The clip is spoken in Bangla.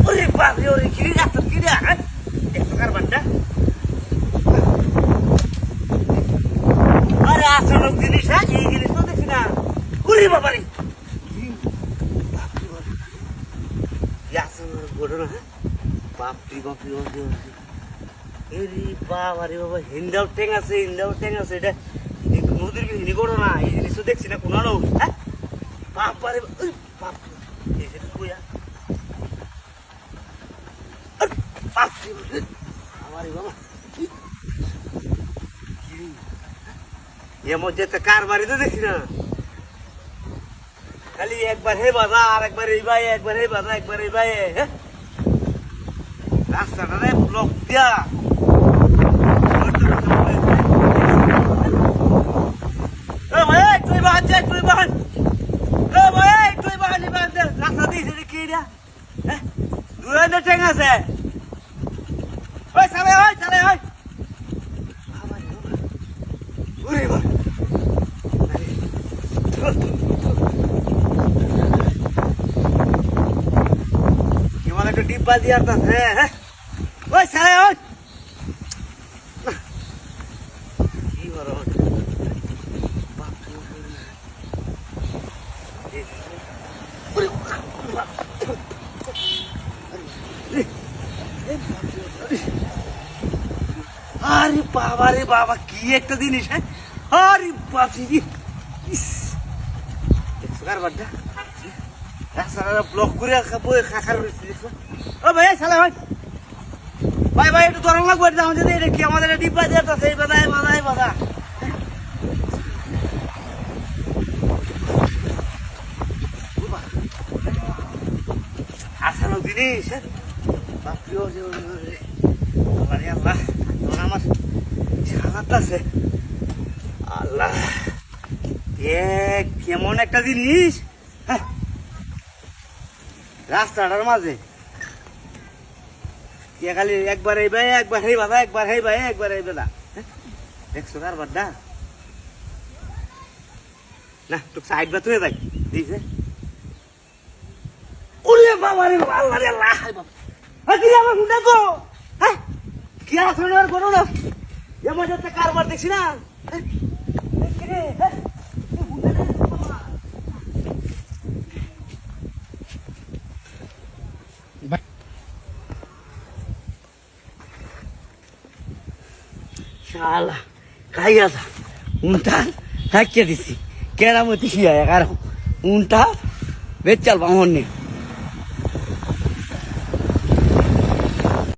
ওরে বাপরে ওরে কি রাস্তা কি রে হ্যাঁ দেখো কারবারটা আরে আসল জিনিস হ্যাঁ এই জিনিস তো দেখি না ওরে বাবারে আসল ঘটনা হ্যাঁ বাপরে বাপরে বাপরে এরে বাবারে বাবা হিন্দাও ট্যাং আছে এটা নদীর হিনি ঘটনা এই জিনিস তো দেখছি না কোনো হ্যাঁ বাবারে বাপ এই যে তুইয়া আমারে বাবা এর মধ্যে একটা কার বাড়ি তো দেখি না খালি একবার হে বাজা আর একবার এই ভাই একবার হে বাজা একবার এই ভাই হ্যাঁ রাস্তাটা রে ব্লক দিয়া তুই বাহান রাস্তা দিয়েছে কি হ্যাঁ দুই ট্যাং আছে ওই চালে হয় কেমন একটা ডিব্বা দিয়ে আসতেছে হ্যাঁ ওই চালে হয় কি বড় আরে বাবা রে বাবা কি একটা জিনিস হ্যাঁ আরে বাপরে কারবারটা রাস্তাটা ব্লক করে খাখার দেখছো ও ভাই চালা ভাই একটু ধরন লাগবে আমাদের এটা কি আমাদের ডিব্বা দিয়ে এই বাধা আসানো জিনিস বাপরে আল্লাহ আমার সালাত আছে আল্লাহ কেমন একটা জিনিস হ্যাঁ রাস্তাটার মাঝে খালি একবার এই ভাই একবার এই বাধা একবার এই ভাই একবার এই বেলা দেখছো কারবারটা না তো সাইড বা তুই যাই দেখছে ওরে বাবা রে বাবা আল্লাহ রে আল্লাহ বাবা কি আমার হুন্ডা গো হ্যাঁ কি আছে আর করো না এমন একটা কারবার দেখছি না কি রে হ্যাঁ শালা খাইয়া যা উনটা থাকিয়ে দিছি কেরামতি শিয়া কারণ উনটা বেচাল বামন নেই